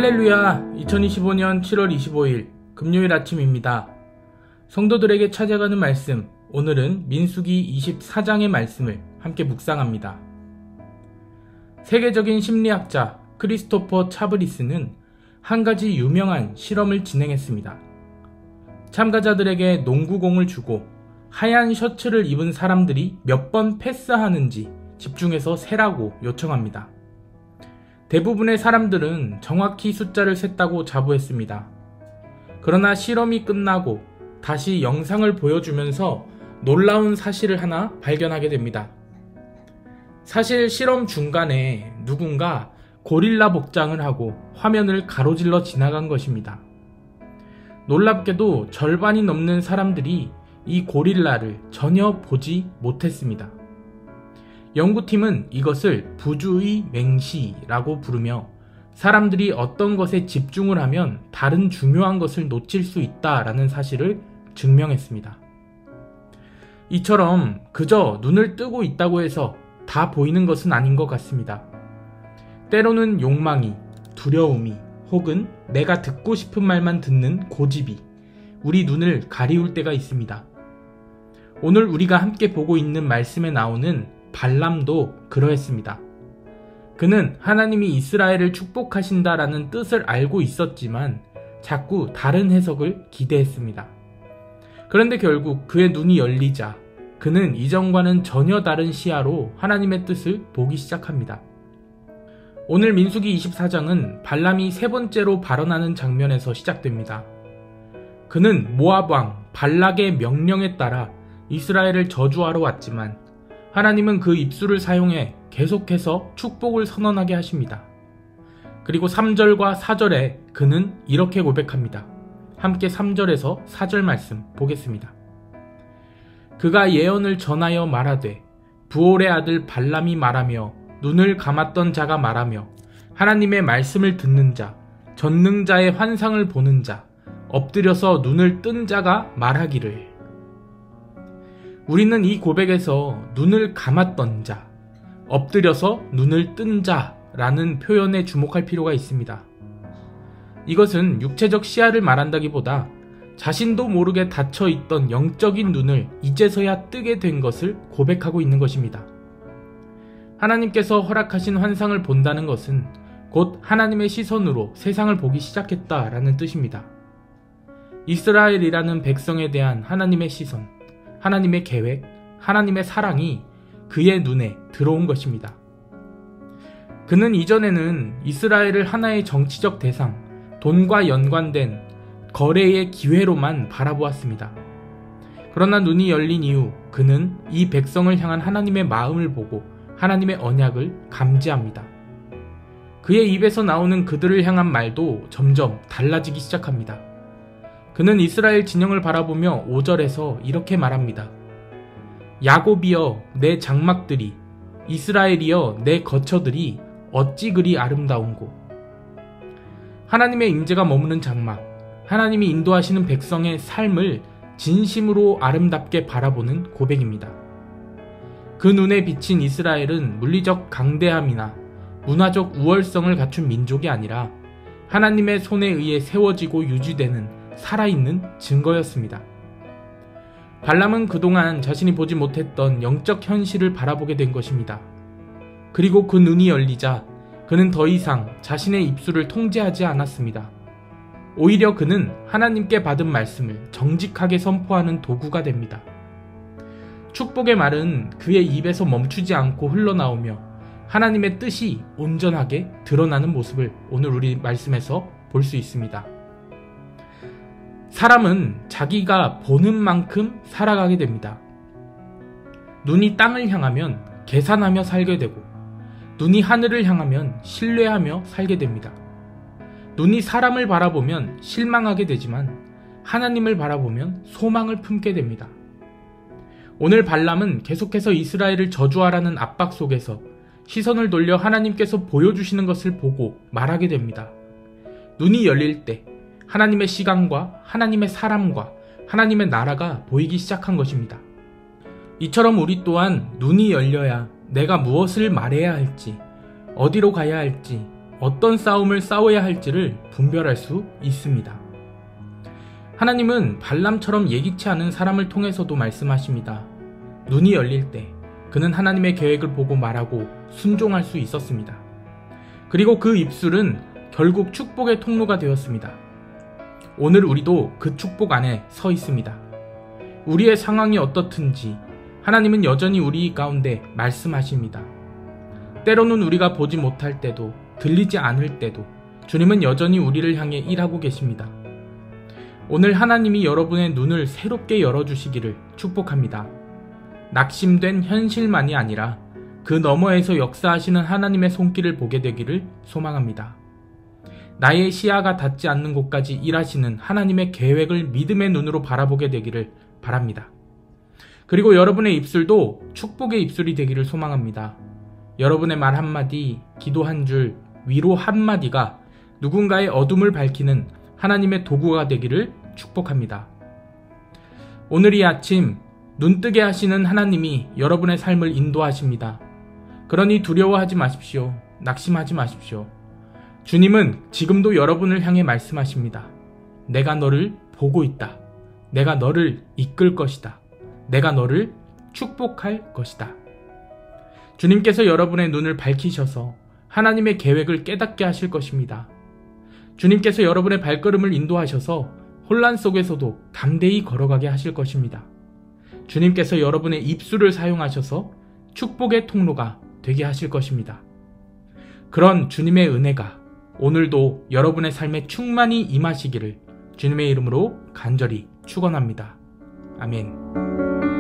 할렐루야! 2025년 7월 25일 금요일 아침입니다. 성도들에게 찾아가는 말씀, 오늘은 민수기 24장의 말씀을 함께 묵상합니다. 세계적인 심리학자 크리스토퍼 차브리스는 한 가지 유명한 실험을 진행했습니다. 참가자들에게 농구공을 주고 하얀 셔츠를 입은 사람들이 몇 번 패스하는지 집중해서 세라고 요청합니다. 대부분의 사람들은 정확히 숫자를 셌다고 자부했습니다. 그러나 실험이 끝나고 다시 영상을 보여주면서 놀라운 사실을 하나 발견하게 됩니다. 사실 실험 중간에 누군가 고릴라 복장을 하고 화면을 가로질러 지나간 것입니다. 놀랍게도 절반이 넘는 사람들이 이 고릴라를 전혀 보지 못했습니다. 연구팀은 이것을 부주의 맹시라고 부르며 사람들이 어떤 것에 집중을 하면 다른 중요한 것을 놓칠 수 있다라는 사실을 증명했습니다. 이처럼 그저 눈을 뜨고 있다고 해서 다 보이는 것은 아닌 것 같습니다. 때로는 욕망이, 두려움이, 혹은 내가 듣고 싶은 말만 듣는 고집이 우리 눈을 가리울 때가 있습니다. 오늘 우리가 함께 보고 있는 말씀에 나오는 발람도 그러했습니다. 그는 하나님이 이스라엘을 축복하신다라는 뜻을 알고 있었지만 자꾸 다른 해석을 기대했습니다. 그런데 결국 그의 눈이 열리자 그는 이전과는 전혀 다른 시야로 하나님의 뜻을 보기 시작합니다. 오늘 민수기 24장은 발람이 세 번째로 발언하는 장면에서 시작됩니다. 그는 모압 왕 발락의 명령에 따라 이스라엘을 저주하러 왔지만 하나님은 그 입술을 사용해 계속해서 축복을 선언하게 하십니다. 그리고 3절과 4절에 그는 이렇게 고백합니다. 함께 3절에서 4절 말씀 보겠습니다. 그가 예언을 전하여 말하되 부올의 아들 발람이 말하며 눈을 감았던 자가 말하며 하나님의 말씀을 듣는 자, 전능자의 환상을 보는 자, 엎드려서 눈을 뜬 자가 말하기를. 우리는 이 고백에서 눈을 감았던 자, 엎드려서 눈을 뜬 자라는 표현에 주목할 필요가 있습니다. 이것은 육체적 시야를 말한다기보다 자신도 모르게 닫혀있던 영적인 눈을 이제서야 뜨게 된 것을 고백하고 있는 것입니다. 하나님께서 허락하신 환상을 본다는 것은 곧 하나님의 시선으로 세상을 보기 시작했다라는 뜻입니다. 이스라엘이라는 백성에 대한 하나님의 시선, 하나님의 계획, 하나님의 사랑이 그의 눈에 들어온 것입니다. 그는 이전에는 이스라엘을 하나의 정치적 대상, 돈과 연관된 거래의 기회로만 바라보았습니다. 그러나 눈이 열린 이후 그는 이 백성을 향한 하나님의 마음을 보고 하나님의 언약을 감지합니다. 그의 입에서 나오는 그들을 향한 말도 점점 달라지기 시작합니다. 그는 이스라엘 진영을 바라보며 5절에서 이렇게 말합니다. 야곱이여 내 장막들이, 이스라엘이여 내 거처들이 어찌 그리 아름다운고. 하나님의 임재가 머무는 장막, 하나님이 인도하시는 백성의 삶을 진심으로 아름답게 바라보는 고백입니다. 그 눈에 비친 이스라엘은 물리적 강대함이나 문화적 우월성을 갖춘 민족이 아니라 하나님의 손에 의해 세워지고 유지되는 살아있는 증거였습니다. 발람은 그동안 자신이 보지 못했던 영적 현실을 바라보게 된 것입니다. 그리고 그 눈이 열리자 그는 더 이상 자신의 입술을 통제하지 않았습니다. 오히려 그는 하나님께 받은 말씀을 정직하게 선포하는 도구가 됩니다. 축복의 말은 그의 입에서 멈추지 않고 흘러나오며 하나님의 뜻이 온전하게 드러나는 모습을 오늘 우리 말씀에서 볼 수 있습니다. 사람은 자기가 보는 만큼 살아가게 됩니다. 눈이 땅을 향하면 계산하며 살게 되고 눈이 하늘을 향하면 신뢰하며 살게 됩니다. 눈이 사람을 바라보면 실망하게 되지만 하나님을 바라보면 소망을 품게 됩니다. 오늘 발람은 계속해서 이스라엘을 저주하라는 압박 속에서 시선을 돌려 하나님께서 보여주시는 것을 보고 말하게 됩니다. 눈이 열릴 때 하나님의 시간과 하나님의 사람과 하나님의 나라가 보이기 시작한 것입니다. 이처럼 우리 또한 눈이 열려야 내가 무엇을 말해야 할지, 어디로 가야 할지, 어떤 싸움을 싸워야 할지를 분별할 수 있습니다. 하나님은 발람처럼 예기치 않은 사람을 통해서도 말씀하십니다. 눈이 열릴 때 그는 하나님의 계획을 보고 말하고 순종할 수 있었습니다. 그리고 그 입술은 결국 축복의 통로가 되었습니다. 오늘 우리도 그 축복 안에 서 있습니다. 우리의 상황이 어떻든지 하나님은 여전히 우리 가운데 말씀하십니다. 때로는 우리가 보지 못할 때도, 들리지 않을 때도 주님은 여전히 우리를 향해 일하고 계십니다. 오늘 하나님이 여러분의 눈을 새롭게 열어주시기를 축복합니다. 낙심된 현실만이 아니라 그 너머에서 역사하시는 하나님의 손길을 보게 되기를 소망합니다. 나의 시야가 닿지 않는 곳까지 일하시는 하나님의 계획을 믿음의 눈으로 바라보게 되기를 바랍니다. 그리고 여러분의 입술도 축복의 입술이 되기를 소망합니다. 여러분의 말 한마디, 기도 한 줄, 위로 한마디가 누군가의 어둠을 밝히는 하나님의 도구가 되기를 축복합니다. 오늘 이 아침 눈뜨게 하시는 하나님이 여러분의 삶을 인도하십니다. 그러니 두려워하지 마십시오. 낙심하지 마십시오. 주님은 지금도 여러분을 향해 말씀하십니다. 내가 너를 보고 있다. 내가 너를 이끌 것이다. 내가 너를 축복할 것이다. 주님께서 여러분의 눈을 밝히셔서 하나님의 계획을 깨닫게 하실 것입니다. 주님께서 여러분의 발걸음을 인도하셔서 혼란 속에서도 담대히 걸어가게 하실 것입니다. 주님께서 여러분의 입술을 사용하셔서 축복의 통로가 되게 하실 것입니다. 그런 주님의 은혜가 오늘도 여러분의 삶에 충만히 임하시기를 주님의 이름으로 간절히 축원합니다. 아멘.